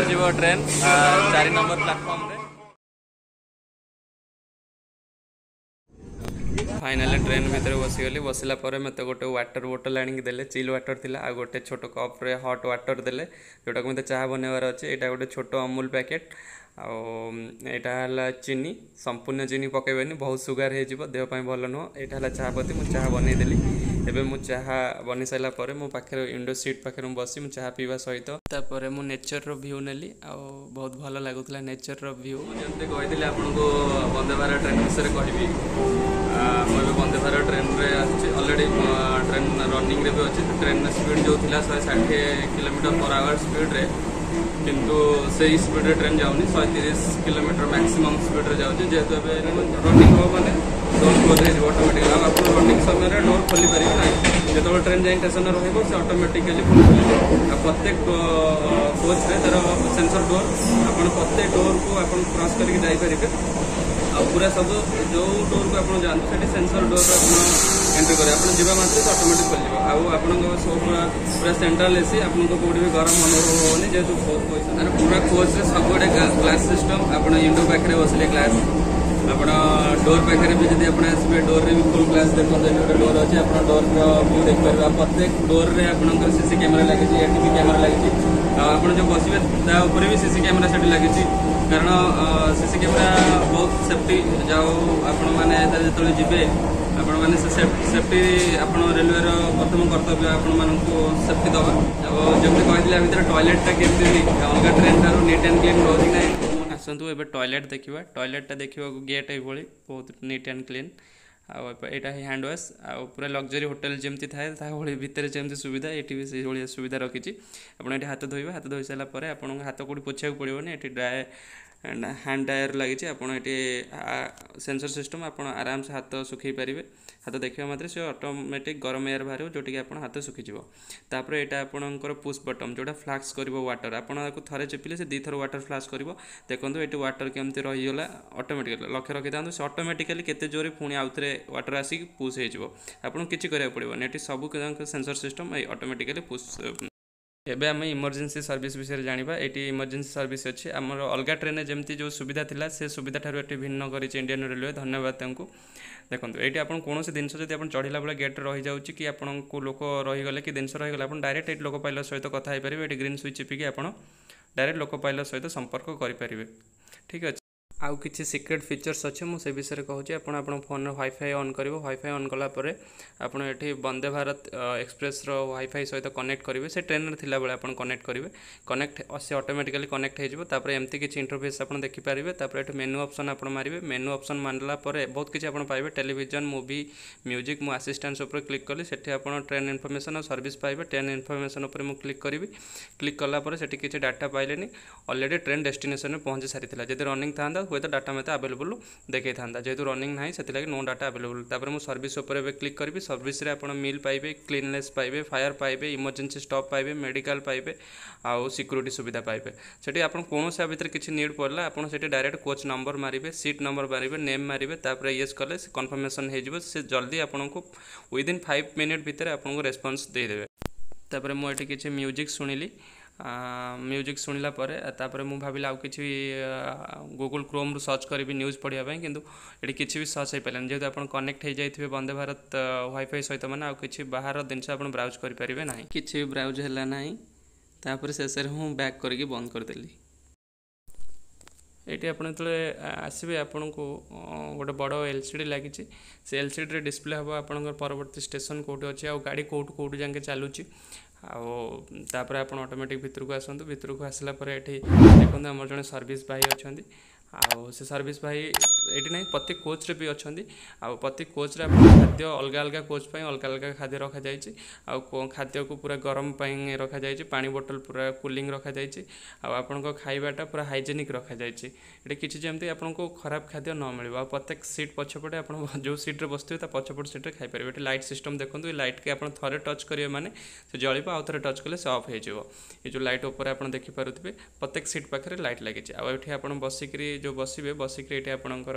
जीव train 4 number platform रे finally train भितर बसीगली बसला मत गोटे वाटर बोतल आनिक देले चिल वाटर थिला आ गोटे छोट कप रे हॉट वाटर देले जोटा को मते चाह बनवार अच्छे यहाँ गोटे छोट अमूल पैकेट आटा चीनी संपूर्ण चीनी पकेबेनी बहुत सुगार हो देहपाई भल नुह यहाँ चाह पत्ती मुझे चाह बनईदेली एवं मुझे चाह बनी सारा पर मो पाखे विंडो सीट पाखे बसी मुझे चाह पीवा सहित तापर मु नेचर भ्यू नेली आ बहुत भल लगुला नेचर भ्यू जमी कही आपको वंदे भारत ट्रेन विषय कहबी मुझे Vande Bharat train already train running रे भी अच्छी ट्रेन स्पीड जो थी 160 km/h स्पीड रे किंतु से स्पीड रे ट्रेन जाऊनी 130 km मैक्सिमम स्पीड रे जाऊँ जेहेतु रनिंग हो मैंने डोर क्लोज हो ऑटोमेटिकली आप रनिंग समय डोर खोली पारे ना जो ट्रेन जाए स्टेशन रही से ऑटोमेटिकली पुल खोल प्रत्येक कोच रे तार सेंसर डोर आप प्रत्येक डोर को आप क्रॉस करके जापारे आ पूरा सब जो डोर को आप जानते से सेंसर डोर एंट्री करें आप जावा मात्र से ऑटोमेटिक खोल आप सब पूरा सेंट्रल एसी आपको कौटी भी गरम अनुभव होनी जेहतु बहुत पैसा पूरा कोच रे सब गोटे ग्लास सिस्टम आप विंडो पाखे बसले ग्लास आप डोर पाखे भी जब आप आसपे डोर रे भी फुल ग्लास देखते गोटे डोर अच्छे आप डोर व्यू देखिए प्रत्येक डोर रे आप सीसी कैमेरा लगी एटीवी कैमेरा लगी आप जो बसवे भी सीसी कैमेरा से लगी कारण सीसी कैमेरा बहुत सेफ्टी जाओ आपण मैंने जो जी आपण मैंने सेफ्टी आप रेलवे प्रथम कर्तव्य आपण मानू सेफ्टी दवा जमी कहते भितर टॉयलेटा केमती अलग ट्रेन ठार नीट एंड क्लीन रोज ना आसतु ए टॉयलेट देखा टॉयलेटा देखा गेट ये बहुत नीट एंड क्लीन आईटा हैंड वाश आ पूरा लग्जरी होटेल जमी थाए भितर जमी सुविधा ये भी से भाई सुविधा रखी आपड़ हाथ धोइबा हाथ धोई सारापर आप हाथ कौटी पोछा पड़ोनी ये ड्राए हैंड ड्रायर लगी आपड़ ये सेंसर सिस्टम आप आराम से हाथ सुखी पारे हाथ देखा मात्र से ऑटोमेटिक गरम एयर बाहर जोटि आप हाथ सुखीज तापर यहाँ आपंकर पुश बटन जोटा फ्लाक्स कर वाटर आपको थे चिपिले से 2 थर वाटर फ्लाश कर देखो ये वाटर केमती रहीगला ऑटोमेटिकली लक्ष्य रखी था से ऑटोमेटिकली केते जोरे पुणी आउ थे वाटर आसिक पुश हो आपको किसी करा पड़ोनी ये सब सेंसर सिस्टम ऑटोमेटिकली पुश एबे आम इमरजेंसी सर्विस विषय जाना ये इमरजेंसी सर्विस अच्छी आमर अलग ट्रेन जमी जो सुविधा था से सुविधा ठार ये भिन्न कर इंडियन रेलवे धन्यवाद देखो ये आप कौन जिन जब आप चढ़ला बेले गेट रही जाऊँ कि आपको लोक रहीगले कि जिन रहीगले आप डायरेक्ट ये लोक पाइलट सहित कथा हो पारे ये ग्रीन स्विच चिपिकी आप डायरेक्ट लोक पाइलट सहित संपर्क करेंगे ठीक अच्छे आउ किसी सिक्रेट फीचर्स अच्छे मुझे विषय कहूँ आप फोन वाईफाई ऑन कर वाईफाई ऑन कलापर आपड़ ये वंदे भारत एक्सप्रेस वाईफाई सहित कनेक्ट करेंगे से ट्रेन थिला बेले आप कनेक्ट करेंगे कनेक्ट से ऑटोमेटिकली कनेक्ट हो एमती किसी इंटरफेस आप देखिपारे ये मेनू ऑप्शन आप मारे मेनू ऑप्शन मारला बहुत किसी आप पाइबे टेलीविजन मूवी म्यूजिक मु असिस्टेंस उपर क्लिक कली से आप ट्रेन इनफॉरमेशन और सर्विस पाइबे ट्रेन इनफॉरमेशन उपर मु क्लिक करी क्लिक कलापर से किसी डाटा पाइले ऑलरेडी ट्रेन डेस्टिनेशन में पहुँची सारी जब रनिंग था हुए तो डाटा मत अवेलेबल देखा था जेहतु रनिंग ना से नो डाटा अवेलेबल तापर मुझे सर्विस उपर क्लिक करी सर्विस रे आपण मील पाइबे क्लीननेस पाइबे फायर पाइबे इमरजेंसी स्टॉप पाइबे मेडिकल पाइबे आउ सिक्योरिटी सुविधा पाइबे से आप कौन से भितर किसी नीड पड़ला आपड़ से डायरेक्ट कोच नंबर मारे सीट नंबर मारे नेम मारे तापर येस कले कन्फर्मेशन हो जल्दी आपको विदिन 5 मिनट भितर आपको रेस्पॉन्स देदेवे तापर मुझे किसी म्यूजिक शुणिली म्यूजिक शुणिला तापर मु भाविल आउ कि गूगल क्रोम रु सर्च करी न्यूज पढ़ाई किंतु ये किसी भी सर्च हो पारे जेहतु आप कनेक्ट हो जाइए वंदे भारत वाईफाई सहित मैंने आउ कि बाहर जिनस आप ब्राउज करेंगे ना कि ब्राउज है ना तापर शेष हूँ बैक करके बंद करदेली ये आप आसवे आपन को गोटे बड़ एलसीडी लगी से एलसीडी रे डिस्प्ले हम आप परवर्ती स्टेशन कौट अच्छे आ गाड़ी कौट कौट जाके चलुची आपर आप ऑटोमेटिक भितर को आसतु भितर को आसला ये देखो आम जड़े सर्विस भाई अच्छा आउ से सर्विस भाई ये ना प्रति कोच रे भी अच्छा आ प्रति कोच रे खाद्य अलग अलग कोच अलग अलग खाद्य रखा जाए खाद्य को पूरा गरम रखा जाए पानी बोतल पूरा कूलिंग रखा जाए आपन खाइबाटा पूरा हाइजेनिक रखा जाए ये किसी जमी आपको खराब खाद्य न मिल प्रत्येक सीट पछपटे आप जो सीट्रे बसते पछपट सीट्रे खाईपर ये लाइट सिस्टम देखो ये लाइट के आप थे टच करेंगे मैंने से जल्द आउ थे टच कले से ऑफ हो जो लाइट उपर आप देखिपे प्रत्येक सीट पाखे लाइट लगी आठ आप बसिक जो बसवे बसिक ये आपंकर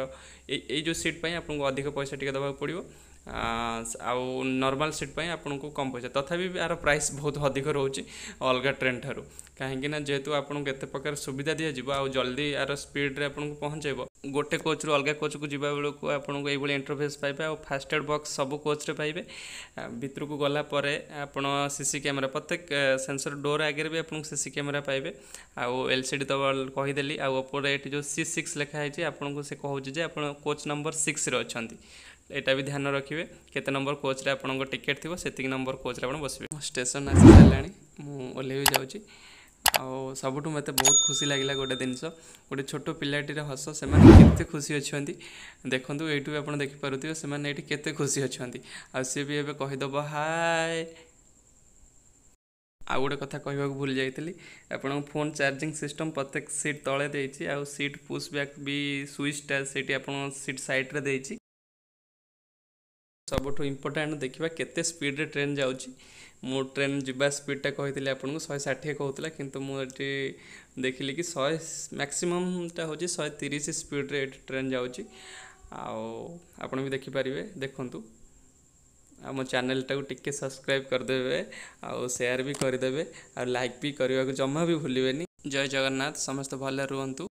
जो सीट पर आपको अधिक पैसा टी देवाक पड़ो आउ नॉर्मल सीट पे आपन को कम पैसा तथापि यार प्राइस बहुत अधिक रोचे अलग ट्रेन ठारू कहीं जेहेतु आपको केते प्रकार सुविधा दि जाव आ जल्दी यार स्पीड रे आपन को पहुँचेब गोटे कोच रू अलग कोच को जीवा बेलू आपको ये इंटरफेस पाइबे और फास्ट एड बॉक्स सब कोच रे पाइबे भितर को गला परे आपण सीसी कैमेरा प्रत्येक सेंसर डोर आगे भी आपको सीसी कैमेरा पाइबे आउ एलसीडी तो कहीदेली आपर ये जो C6 लिखाई आपको से कहूँ जे आप कोच नंबर 6 रे अच्छा यहाँ भी ध्यान रखिए केते नंबर कोच रे आपन टिकेट थी से नंबर कोच रे बसबे स्टेशन आसी सारा मुझे जाऊँगी आउ सबुठ मत बहुत खुशी लगे गोटे जिनस गोटे छोट पिलाटीर हस से केते खुशी अच्छा देखूँ ये आप देखिपे से केते खुशी अच्छा आ सी भी एवं कहीदेव हाय आ गोटे कथा कहवाक भूल जाइली आपन फोन चार्जिंग सिस्टम प्रत्येक सीट तले देती आ सीट पुश बैक भी स्विचटा से आप सीट साइड रे देती सबुठ इम्पोर्टाट देखा केते स्पीड रे ट्रेन जाऊँगी मो ट्रेन जीवा स्पीडटा कही आपको 160 कहूला किंतु मुझे देखिली कि 100 मैक्सिममटा हूँ 130 स्पीड रे ट्रेन जाऊँगी आपण भी देखिपारे देखूँ आ मो चैनल टाको टिके सब्सक्राइब करदे आउ शेयर भी करदे आ लाइक भी करने को जमा भी भूलें जय जगन्नाथ समस्त भले रुहतु।